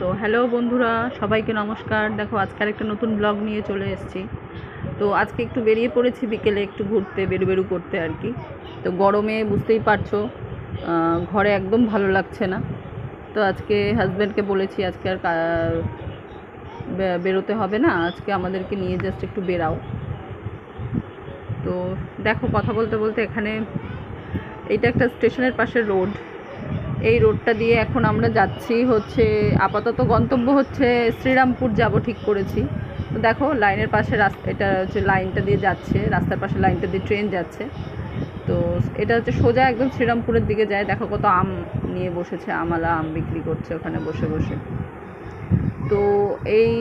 তো হ্যালো বন্ধুরা, সবাইকে নমস্কার। দেখো আজকে একটা নতুন ব্লগ নিয়ে চলে এসেছি। তো আজকে একটু বেরিয়ে পড়েছি বিকেলে একটু ঘুরতে, বেরু করতে আর কি। তো গরমে বুঝতেই পারছো, ঘরে একদম ভালো লাগছে না। তো আজকে হাজব্যান্ডকে বলেছি আজকে আর বেরোতে হবে না, আজকে আমাদেরকে নিয়ে জাস্ট একটু বেরাও। তো দেখো কথা বলতে বলতে এখানে, এইটা একটা স্টেশনের পাশের রোড। এই রোডটা দিয়ে এখন আমরা যাচ্ছি হচ্ছে, আপাতত গন্তব্য হচ্ছে শ্রীরামপুর যাব ঠিক করেছি। তো দেখো লাইনের পাশে রাস্তা, এটা হচ্ছে লাইনটা দিয়ে যাচ্ছে, রাস্তার পাশে লাইনটা দিয়ে ট্রেন যাচ্ছে। তো এটা হচ্ছে সোজা একদম শ্রীরামপুরের দিকে যায়। দেখো কত আম নিয়ে বসেছে, আমলা আম বিক্রি করছে ওখানে বসে বসে। তো এই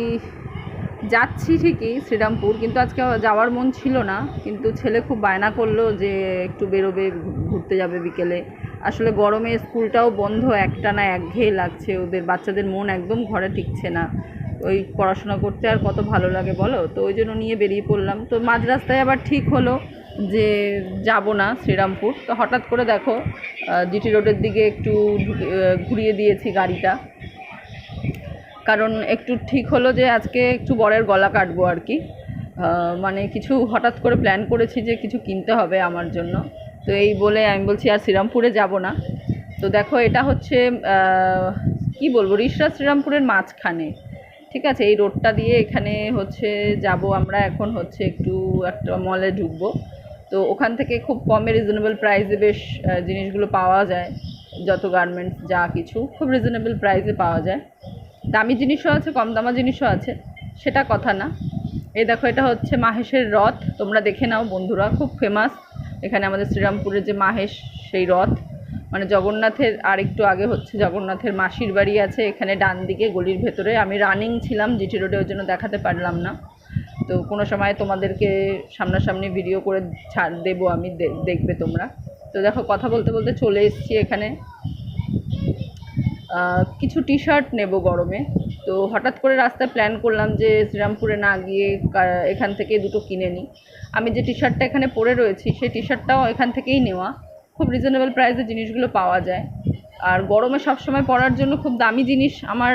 যাচ্ছি ঠিকই শ্রীরামপুর, কিন্তু আজকে যাওয়ার মন ছিল না, কিন্তু ছেলে খুব বায়না করলো যে একটু বেরোবে, ঘুরতে যাবে বিকেলে। আসলে গরমে স্কুলটাও বন্ধ, একটানা একঘেয়ে লাগছে ওদের, বাচ্চাদের মন একদম ঘরে টিকছে না। ওই পড়াশোনা করতে আর কত ভালো লাগে বলো। তো ওই জন্য নিয়ে বেরিয়ে পড়লাম। তো মাঝ রাস্তায় আবার ঠিক হলো যে যাব না শ্রীরামপুর। তো হঠাৎ করে দেখো জিটি রোডের দিকে একটু ঘুরিয়ে দিয়েছি গাড়িটা, কারণ একটু ঠিক হলো যে আজকে একটু বরের গলা কাটবো আর কি। মানে কিছু হঠাৎ করে প্ল্যান করেছি যে কিছু কিনতে হবে আমার জন্য। তো এই বলে আমি বলছি আর শ্রীরামপুরে যাব না। তো দেখো এটা হচ্ছে কি বলবো, রিষড়া শ্রীরামপুরের মাঝখানে, ঠিক আছে। এই রোডটা দিয়ে এখানে হচ্ছে যাব আমরা। এখন হচ্ছে একটু একটা মলে ঢুকবো। তো ওখান থেকে খুব কমে রিজনেবল প্রাইসে বেশ জিনিসগুলো পাওয়া যায়। যত গার্মেন্টস যা কিছু খুব রিজনেবল প্রাইসে পাওয়া যায়। দামি জিনিসও আছে, কম দামা জিনিসও আছে, সেটা কথা না। এই দেখো এটা হচ্ছে মাহেশের রথ, তোমরা দেখে নাও বন্ধুরা, খুব ফেমাস এখানে আমাদের শ্রীরামপুরের যে মাহেশ, সেই রথ। মানে জগন্নাথের আর একটু আগে হচ্ছে জগন্নাথের মাসির বাড়ি আছে এখানে ডান দিকে গলির ভেতরে। আমি রানিং ছিলাম জিটি রোডে, ওই জন্য দেখাতে পারলাম না। তো কোনো সময় তোমাদেরকে সামনাসামনি ভিডিও করে ছাড় দেবো আমি, দেখবে তোমরা। তো দেখো কথা বলতে বলতে চলে এসেছি এখানে। কিছু টি শার্ট নেব গরমে। তো হঠাৎ করে রাস্তায় প্ল্যান করলাম যে শ্রীরামপুরে না গিয়ে এখান থেকে দুটো কিনে নিই। আমি যে টি শার্টটা এখানে পরে রয়েছি সেই টি শার্টটাও এখান থেকেই নেওয়া। খুব রিজনেবল প্রাইসে জিনিসগুলো পাওয়া যায়। আর গরমে সবসময় পরার জন্য খুব দামি জিনিস আমার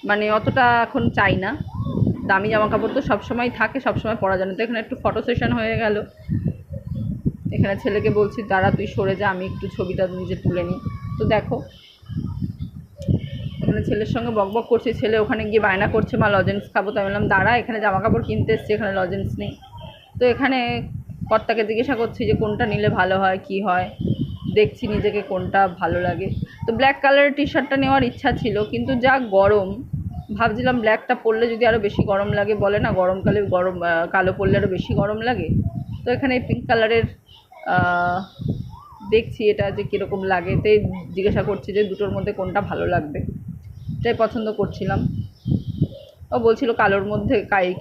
মানে অতটা এখন চাই না। দামি জামা কাপড় তো সবসময় থাকে, সবসময় পরা যায় না। তো এখানে একটু ফটো সেশন হয়ে গেল। এখানে ছেলেকে বলছি দাঁড়া তুই সরে যা, আমি একটু ছবিটা নিজে তুলে নিই। তো দেখো এখানে ছেলের সঙ্গে বকবক করছে, ছেলে ওখানে গিয়ে বায়না করছে মা লজেন্স খাবো। তো আমি বললাম দাঁড়া, এখানে জামা কাপড় কিনতে এসছি, এখানে লজেন্স নেই। তো এখানে কর্তাকে জিজ্ঞাসা করছি যে কোনটা নিলে ভালো হয়, কি হয়। দেখছি নিজেকে কোনটা ভালো লাগে। তো ব্ল্যাক কালারের টি শার্টটা নেওয়ার ইচ্ছা ছিল, কিন্তু যা গরম, ভাবছিলাম ব্ল্যাকটা পরলে যদি আরও বেশি গরম লাগে, বলে না গরমকালে কালো পরলে আরও বেশি গরম লাগে। তো এখানে পিঙ্ক কালারের দেখছি এটা যে কীরকম লাগে, তাই জিজ্ঞাসা করছি যে দুটোর মধ্যে কোনটা ভালো লাগবে। এটাই পছন্দ করছিলাম। ও বলছিল কালোর মধ্যে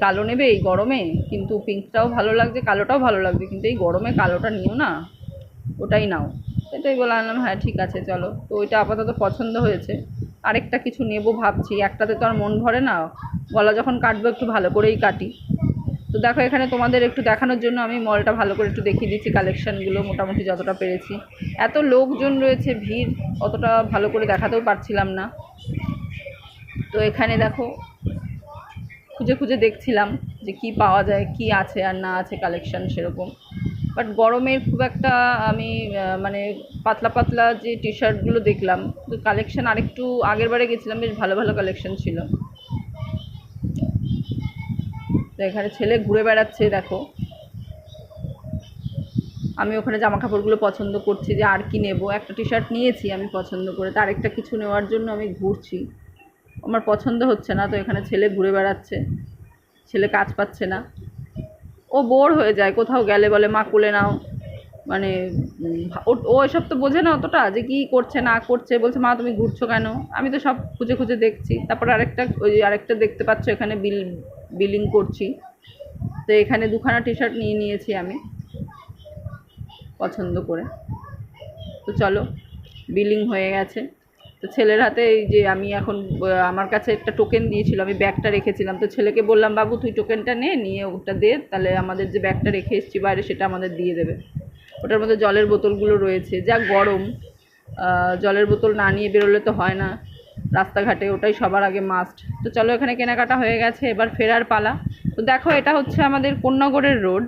কালো নেবে এই গরমে, কিন্তু পিঙ্কটাও ভালো লাগছে, কালোটাও ভালো লাগছে, কিন্তু এই গরমে কালোটা নিও না, ওটাই নাও। সেটাই বললাম হ্যাঁ ঠিক আছে চলো। তো ওইটা আপাতত পছন্দ হয়েছে। আরেকটা কিছু নেব ভাবছি, একটাতে তো আর মন ভরে না, গলা যখন কাটবো একটু ভালো করেই কাটি। তো দেখো এখানে তোমাদের একটু দেখানোর জন্য আমি মলটা ভালো করে একটু দেখিয়ে দিচ্ছি, কালেকশানগুলো মোটামুটি যতটা পেরেছি। এত লোকজন রয়েছে, ভিড়, অতটা ভালো করে দেখাতেও পারছিলাম না। তো এখানে দেখো খুঁজে খুঁজে দেখছিলাম যে কি পাওয়া যায়, কি আছে আর না আছে কালেকশান সেরকম। বাট গরমের খুব একটা আমি মানে পাতলা পাতলা যে টি শার্টগুলো দেখলাম, তো কালেকশান আরেকটু আগের বারে গেছিলাম, বেশ ভালো ভালো কালেকশান ছিল। তো এখানে ছেলে ঘুরে বেড়াচ্ছে দেখো, আমি ওখানে জামা কাপড়গুলো পছন্দ করছি যে আর কি নেব। একটা টি শার্ট নিয়েছি আমি পছন্দ করে, তার একটা কিছু নেওয়ার জন্য আমি ঘুরছি, আমার পছন্দ হচ্ছে না। তো এখানে ছেলে ঘুরে বেড়াচ্ছে, ছেলে কাজ পাচ্ছে না, ও বোর হয়ে যায় কোথাও গেলে, বলে মা কোলে নাও। মানে ও এসব তো বোঝে না অতটা যে কী করছে না করছে, বলছে মা তুমি ঘুরছো কেন। আমি তো সব খুঁজে খুঁজে দেখছি। তারপর আরেকটা দেখতে পাচ্ছ এখানে বিলিং করছি। তো এখানে দুখানা টি শার্ট নিয়ে নিয়েছি আমি পছন্দ করে। তো চলো, বিলিং হয়ে গেছে। তো ছেলের হাতে এই যে আমি এখন, আমার কাছে একটা টোকেন দিয়েছিল, আমি ব্যাগটা রেখেছিলাম। তো ছেলেকে বললাম বাবু তুই টোকেনটা নিয়ে ওটা দে, তাহলে আমাদের যে ব্যাগটা রেখে এসেছি বাইরে সেটা আমাদের দিয়ে দেবে। ওটার মধ্যে জলের বোতলগুলো রয়েছে, যা গরম, জলের বোতল না নিয়ে বেরোলে তো হয় না। রাস্তাঘাটে, ওটাই সবার আগে মাস্ট। তো চলো, এখানে কেনাকাটা হয়ে গেছে, এবার ফেরার পালা। তো দেখো, এটা হচ্ছে আমাদের কোন্নগরের রোড,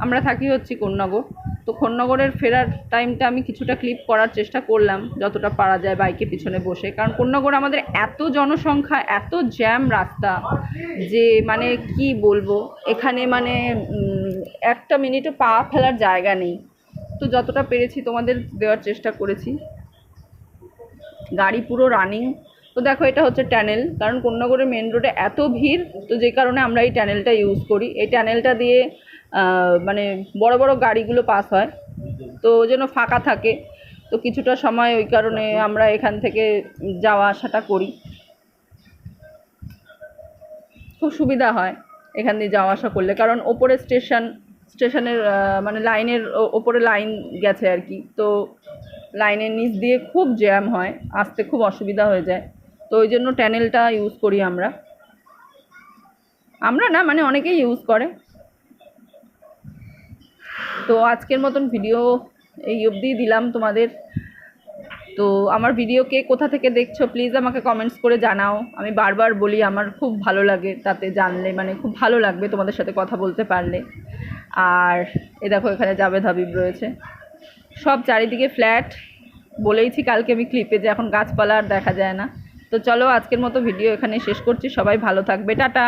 আমরা থাকি হচ্ছে কোন্নগর। তো কোন্নগরের ফেরার টাইমটা আমি কিছুটা ক্লিপ করার চেষ্টা করলাম যতটা পারা যায় বাইকে পিছনে বসে, কারণ কোন্নগর আমাদের এত জনসংখ্যা, এত জ্যাম রাস্তা, যে মানে কি বলবো, এখানে মানে একটা মিনিটও পা ফেলার জায়গা নেই। তো যতটা পেরেছি তোমাদের দেওয়ার চেষ্টা করেছি। গাড়ি পুরো রানিং। তো দেখো, এটা হচ্ছে টানেল, কারণ কোন্নগরের মেন রোডে এত ভিড়, তো যে কারণে আমরা এই টানেলটা ইউজ করি। এই টানেলটা দিয়ে মানে বড় বড় গাড়িগুলো পাস হয়, তো ওই জন্য ফাঁকা থাকে। তো কিছুটা সময় ওই কারণে আমরা এখান থেকে যাওয়া আসাটা করি, খুব সুবিধা হয় এখান দিয়ে যাওয়া আসা করলে। কারণ ওপরে স্টেশনের মানে লাইনের ওপরে লাইন গেছে আর কি, তো লাইনের নিচ দিয়ে খুব জ্যাম হয়, আসতে খুব অসুবিধা হয়ে যায়। তো ওই জন্য টানেলটা ইউজ করি আমরা। আমরা না, মানে অনেকেই ইউজ করে। তো আজকের মতন ভিডিও এই অবধিই দিলাম তোমাদের। তো আমার ভিডিও কে কোথা থেকে দেখছো প্লিজ আমাকে কমেন্টস করে জানাও। আমি বারবার বলি, আমার খুব ভালো লাগে তাতে জানলে, মানে খুব ভালো লাগবে তোমাদের সাথে কথা বলতে পারলে। আর এ দেখো, এখানে জাভেদ হাবিব রয়েছে, সব চারিদিকে ফ্ল্যাট। বলেইছি কালকে আমি ক্লিপে যে এখন গাছপালা আর দেখা যায় না। তো চলো, আজকের মতো ভিডিও এখানে শেষ করছি। সবাই ভালো থাকবে, টাটা।